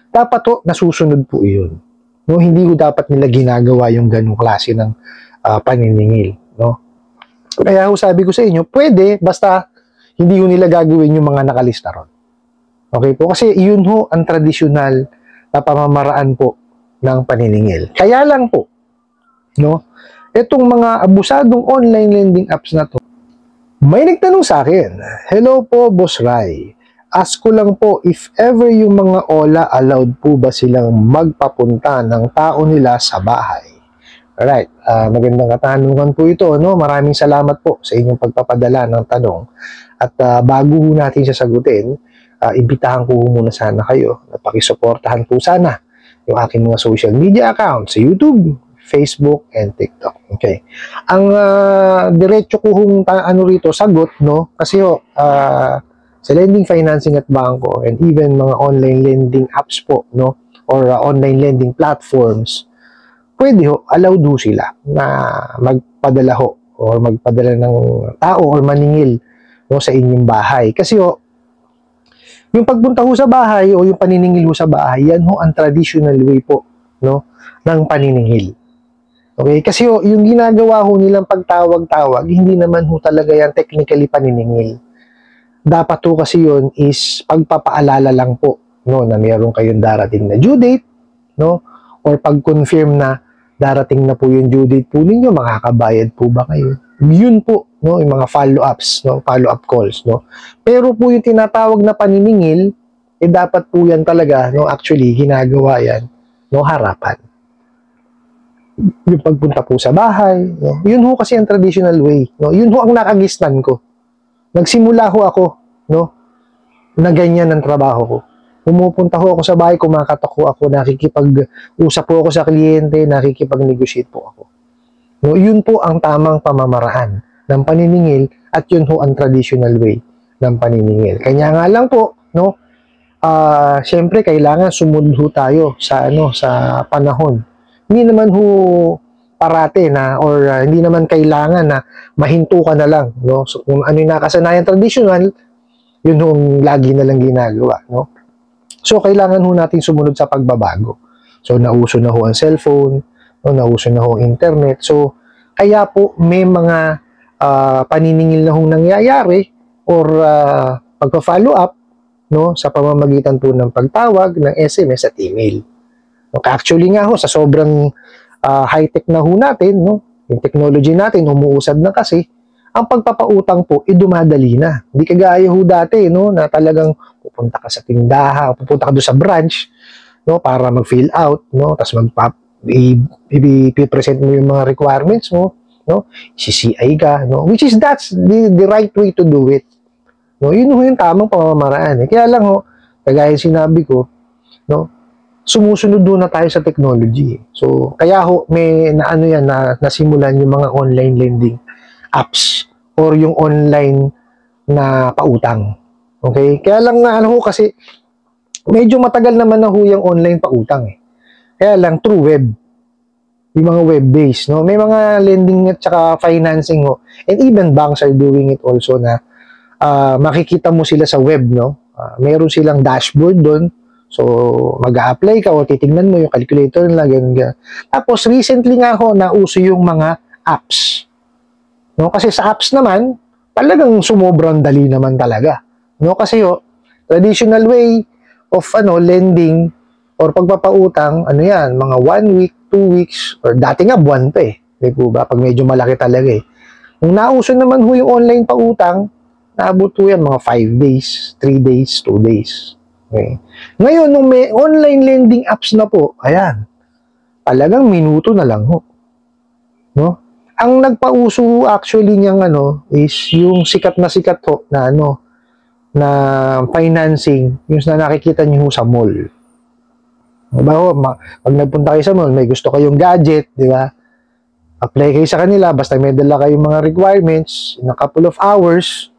dapat ho, nasusunod po iyon. No, hindi ho dapat nila ginagawa yung ganung klase ng paniningil, no? Kaya ho sabi ko sa inyo, pwede basta hindi ho nila gagawin yung mga nakalista ron. Okay po? Kasi yun ho ang tradisyonal na pamamaraan po ng paniningil. Kaya lang po, no? Itong mga abusadong online lending apps na to, may nagtanong sa akin, hello po, Boss Rai. Ask ko lang po if ever yung mga OLA allowed po ba silang magpapunta ng tao nila sa bahay. Alright, magandang katanungan po ito. No? Maraming salamat po sa inyong pagpapadala ng tanong. At bago po natin siya sagutin, imbitahan ko muna sana kayo na pakisuportahan po sana yung aking mga social media accounts sa YouTube, Facebook, and TikTok. Okay. Ang diretso ko hong rito, sagot, no? Kasi sa lending, financing at bangko, and even mga online lending apps po, no? Or online lending platforms, pwede ho, allowed ho sila na magpadala ho or magpadala ng tao or maningil, no, sa inyong bahay. Kasi ho, yung pagpunta ho sa bahay o yung paniningil ho sa bahay, yan ho ang traditional way po, no, ng paniningil. Okay? Kasi ho, yung ginagawa ho nilang pagtawag-tawag, hindi naman ho talaga yan technically paniningil. Dapat ho kasi yun is pagpapaalala lang po, no, na meron kayong darating na due date, no, or pag-confirm na darating na po yung due date po ninyo, makakabayad po ba kayo? Yun po, no, yung mga follow-ups, no, follow-up calls, no. Pero po yung tinatawag na paniningil, dapat po yan talaga, no, actually ginagawa yan, no, harapan. Yung pagpunta po sa bahay, no, yun ho kasi ang traditional way, no. Yun ho ang nakagisnan ko. Nagsimula ho ako, no, na ganyan ang trabaho ko. Pumupunta ho ako sa bahay, kumakatok ho ako, nakikipag-usap po ako sa kliyente, nakikipag-negotiate po ako. No, yun po ang tamang pamamaraan ng paniningil at yun ho ang traditional way ng paniningil. Kanya nga lang po, no, syempre kailangan sumunod ho tayo sa sa panahon. Hindi naman ho parate na or hindi naman kailangan na mahinto ka na lang, no. So kung ano yung nakasanayan traditional, yun ho lagi na lang ginagawa, no. So, kailangan ho natin sumunod sa pagbabago. So, nauso na ho ang cellphone, no, nauso na ho ang internet. So, kaya po may mga paniningil na hong nangyayari or pagpa-follow up, no, sa pamamagitan po ng pagtawag, ng SMS at email. Okay, actually nga ho, sa sobrang high-tech na ho natin, no, yung technology natin, umuusad na kasi, ang pagpapautang po, dumadali na. Hindi kagaya ho dati, no, na talagang pupunta ka sa tindahan, pupunta ka doon sa branch, no, para mag-fill out, no, tapos i-present mo yung mga requirements mo, no, CCI ka, no, which is that's the right way to do it. No, yun ho yung tamang pamamaraan. Kaya lang ho, kagaya sinabi ko, no, sumusunod doon na tayo sa technology. So, kaya ho, may nasimulan yung mga online lending apps or yung online na pautang. Okay? Kaya lang na kasi medyo matagal naman na ho yung online pautang eh. Kaya lang through web. Yung mga web-based, no? May mga lending at saka financing ho. And even banks are doing it also na makikita mo sila sa web, no? Meron silang dashboard doon. So, mag-a-apply ka o titingnan mo yung calculator nila, ganyan. Tapos recently nga ho, nauso yung mga apps. No, kasi sa apps naman, talagang sumobrang dali naman talaga. No, kasi traditional way of lending or pagpapautang, yan, mga 1 week, 2 weeks, or dati nga buwan pa eh. Di po ba? Pag medyo malaki talaga eh. Nung nauso naman ho yung online pautang, naabot ho yan mga 5 days, 3 days, 2 days. Okay. Ngayon, nung may online lending apps na po, ayan, talagang minuto na lang ho. No? Ang nagpauso actually niyang is yung sikat ho na na financing, yung na nakikita niyo sa mall. Diba ho, pag nagpunta kayo sa mall, may gusto kayong gadget, di ba? Apply kayo sa kanila, basta may dala kayong mga requirements, in a couple of hours,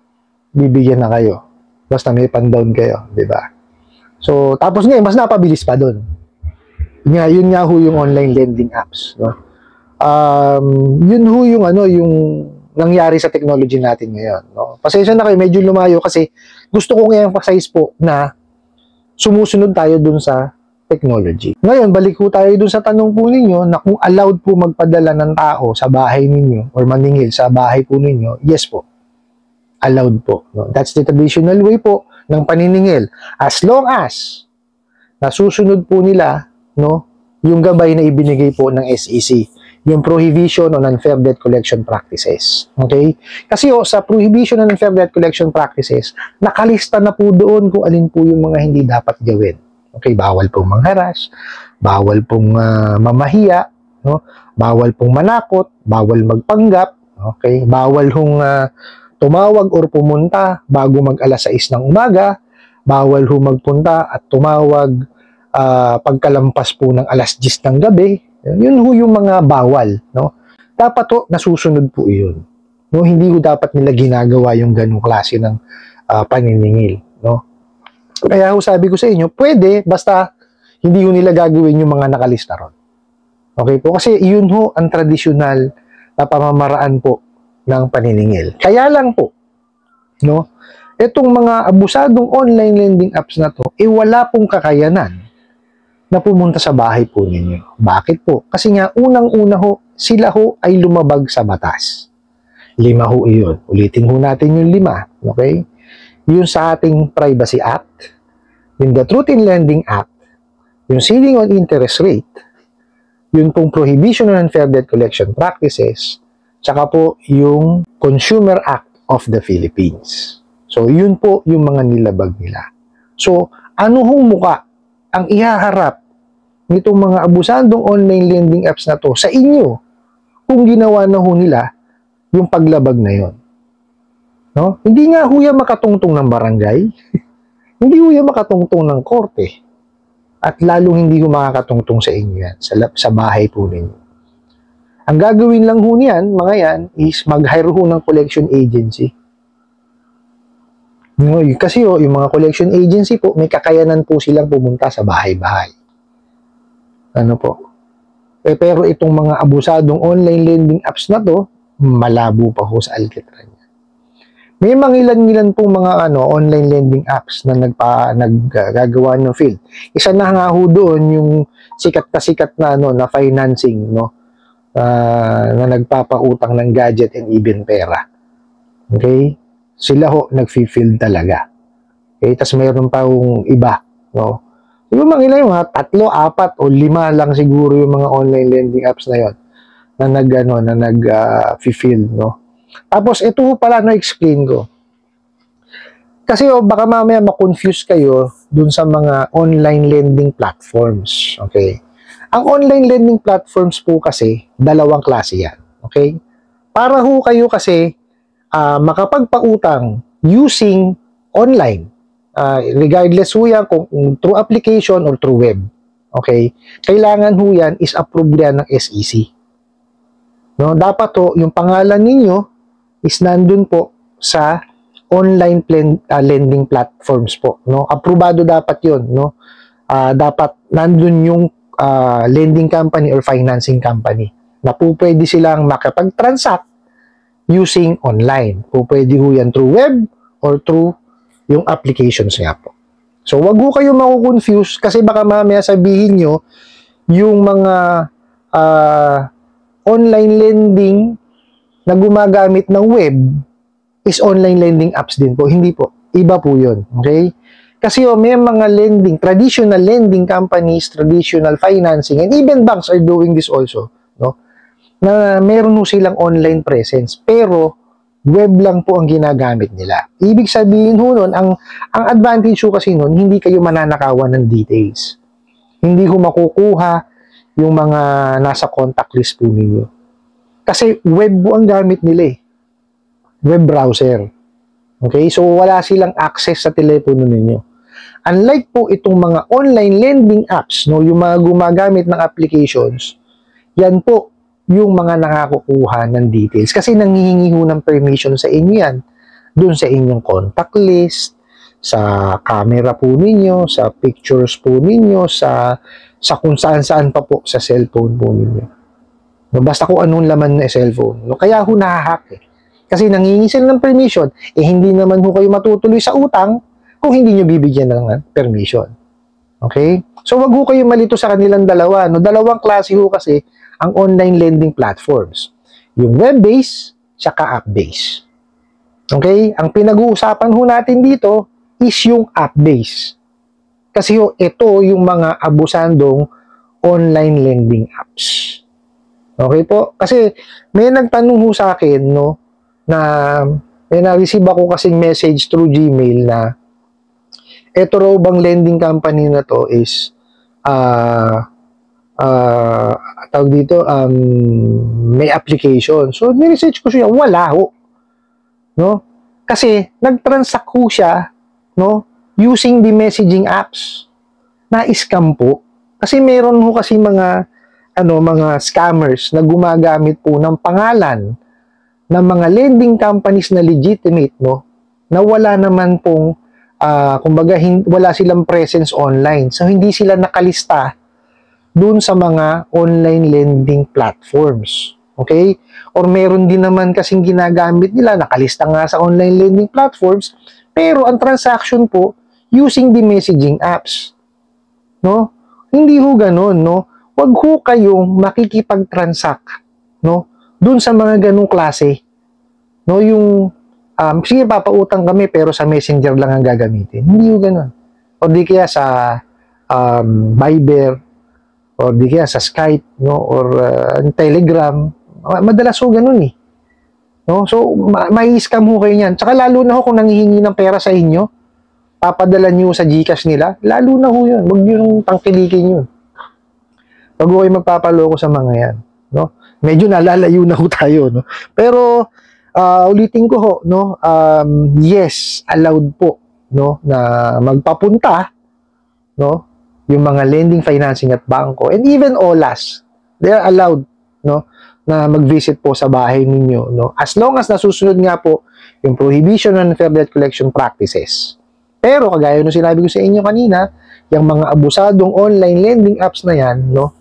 bibigyan na kayo. Basta may pan-down kayo, di ba? So, tapos ngayon, mas napabilis pa doon. Yun nga ho yung online lending apps, no? Yun ho yung yung nangyari sa technology natin ngayon, no? Pasensya na kayo, medyo lumayo kasi gusto kong i-emphasize po na sumusunod tayo dun sa technology. Ngayon, balik po tayo dun sa tanong po ninyo na kung allowed po magpadala ng tao sa bahay ninyo or maningil sa bahay po ninyo, yes po. Allowed po. No? That's the traditional way po ng paniningil. As long as nasusunod po nila, no, yung gabay na ibinigay po ng SEC, yung prohibition on unfair debt collection practices. Okay? Kasi sa prohibition on unfair debt collection practices, nakalista na po doon kung alin po yung mga hindi dapat gawin. Okay, bawal pong mangharas, bawal pong mamahiya, no? Bawal pong manakot, bawal magpanggap, okay? Bawal hong tumawag or pumunta bago mag-alas 6 ng umaga, bawal hong magpunta at tumawag pagkalampas po ng alas 10 ng gabi. Yun ho yung mga bawal, no? Dapat ho nasusunod po 'yun. No, hindi ho dapat nila ginagawa yung ganung klase ng paniningil, no? Kaya ho sabi ko sa inyo, pwede, basta hindi ho nila gagawin yung mga nakalista ron. Okay po? Kasi yun ho ang tradisyonal na pamamaraan po ng paniningil. Kaya lang po, no, itong mga abusadong online lending apps na to, wala pong kakayanan na pumunta sa bahay po ninyo. Bakit po? Kasi nga, unang-una ho, sila ho ay lumabag sa batas. 5 ho iyon. Ulitin ho natin yung 5. Okay? Yung sa ating Privacy Act, yung the Truth in Lending Act, yung Ceiling on Interest Rate, yung pong Prohibition on Unfair Debt Collection Practices, tsaka po yung Consumer Act of the Philippines. So, yun po yung mga nilabag nila. So, ano hong muka ang ihaharap nitong mga abusadong online lending apps na to sa inyo kung ginawa na ho nila yung paglabag na yon? No? Hindi nga huya makatungtong ng barangay. Hindi huya makatungtong ng korte. At lalong hindi ho makakatungtong sa inyo yan, sa bahay po ninyo. Ang gagawin lang ho niyan, mga yan, is mag-hire ho ng collection agency. No, kasi yung mga collection agency po, may kakayanan po silang pumunta sa bahay-bahay. Ano po? Pero itong mga abusadong online lending apps na to, malabo pa ho sa alkitran. May mga ilan-ilan pong mga online lending apps na naggagawa ng field. Isa na nga ho doon yung sikat na na financing, no, na nagpapautang ng gadget and even pera. Okay? Sila ho nagfi-field talaga. Okay? Tapos mayroon pa yung iba, no. Yung mga ilan yung 3, 4 o 5 lang siguro yung mga online lending apps na yon na nag-field, no. Tapos, ito pala na-explain ko. Kasi baka mamaya ma-confuse kayo dun sa mga online lending platforms. Okay? Ang online lending platforms po kasi, 2 klase yan. Okay? Para ho kayo kasi makapagpautang using online. Regardless ho yan kung through application or through web. Okay? Kailangan ho yan is approved yan ng SEC. No? Dapat ho, yung pangalan ninyo is nandun po sa online lending platforms po, no? Aprobado dapat 'yon, no? Dapat nandun yung lending company or financing company na po pwede silang makapag-transact using online. Po pwede ho yan through web or through yung applications nga po. So, wag ho kayo makukonfuse kasi baka mamaya sabihin nyo yung mga online lending na gumagamit ng web is online lending apps din po. Hindi po. Iba po yun. Okay? Kasi may mga lending, traditional lending companies, traditional financing, and even banks are doing this also. No? Na meron ho silang online presence. Pero, web lang po ang ginagamit nila. Ibig sabihin ho nun, ang advantage ho kasi nun, hindi kayo mananakawan ng details. Hindi ho makukuha yung mga nasa contact list po ninyo. Kasi web po ang gamit nila eh. Web browser. Okay? So, wala silang access sa telepono ninyo. Unlike po itong mga online lending apps, no, yung mga gumagamit ng applications, yan po yung mga nakakukuha ng details. Kasi nanghihingi ho ng permission sa inyo yan. Doon sa inyong contact list, sa camera po ninyo, sa pictures po ninyo, sa kung saan-saan pa po sa cellphone po ninyo. No, basta kung anong laman na cellphone. No, kaya ho nahahack eh. Kasi nanghihingi sila ng permission, hindi naman ho kayo matutuloy sa utang kung hindi nyo bibigyan ng permission. Okay? So, wag ho kayo malito sa kanilang dalawa. No? Dalawang klase ho kasi ang online lending platforms. Yung web-based, tsaka app-based. Okay? Ang pinag-uusapan ho natin dito is yung app-based. Kasi ho, ito yung mga abusandong online lending apps. Okay po? Kasi may nagtanong ho sa akin, no, na may na-receive ako kasing message through Gmail na ito raw bang lending company na to is tawag dito, may application. So, ni-research ko siya, wala ho. No? Kasi, nag-transact ho siya, no, using the messaging apps. Na-scam po. Kasi meron ho kasi mga scammers na gumagamit po ng pangalan ng mga lending companies na legitimate, no, na wala naman pong, kumbaga, wala silang presence online. So, hindi sila nakalista dun sa mga online lending platforms. Okay? Or meron din naman kasing ginagamit nila, nakalista nga sa online lending platforms, pero ang transaction po, using the messaging apps. No? Hindi ho ganun, no? Wag ho kayong makikipag-transact, no? Dun sa mga ganung klase. No, yung sige, papautang kami pero sa Messenger lang ang gagamitin. Hindi ho ganun. O di kaya sa Viber, o di kaya sa Skype, no, or Telegram. Madalas ho ganun eh. No? So, may scam ho kayo niyan. Tsaka lalo na ho kung nanghihingi ng pera sa inyo, papadala niyo sa GCash nila, lalo na ho yun. Huwag nyo nung tangkilikin yun. Huwag ho kayo magpapaloko sa mga yan. No? Medyo nalalayo na ho tayo. No? Pero, ulitin ko ho, no? Yes, allowed po, no, na magpapunta, no, yung mga lending, financing at bangko, and even OLAS, they are allowed, no, na mag-visit po sa bahay ninyo, no, as long as nasusunod nga po yung prohibition on unfair debt collection practices. Pero kagaya nung sinabi ko sa inyo kanina, yung mga abusadong online lending apps na yan, no,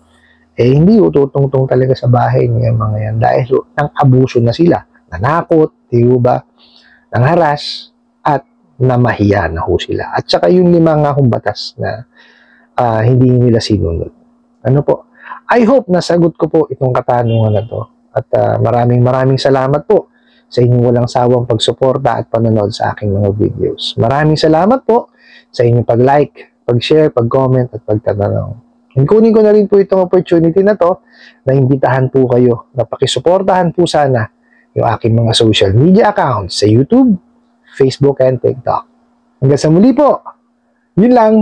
hindi ututungtong talaga sa bahay niyo yung mga yan dahil nang abuso na sila, nanakot, di ba, nangharas, at namahiya na ho sila. At saka yung 5 nga hong batas na hindi nila sinunod. Ano po? I hope nasagot ko po itong katanungan na to. At maraming salamat po sa inyong walang sawang pagsuporta at panonood sa aking mga videos. Maraming salamat po sa inyong pag-like, pag-share, pag-comment at pagtatanong. And kunin ko na rin po itong opportunity na to na imbitahan po kayo na pakisuportahan po sana yung aking mga social media accounts sa YouTube, Facebook, and TikTok. Hanggang sa muli po. Yun lang.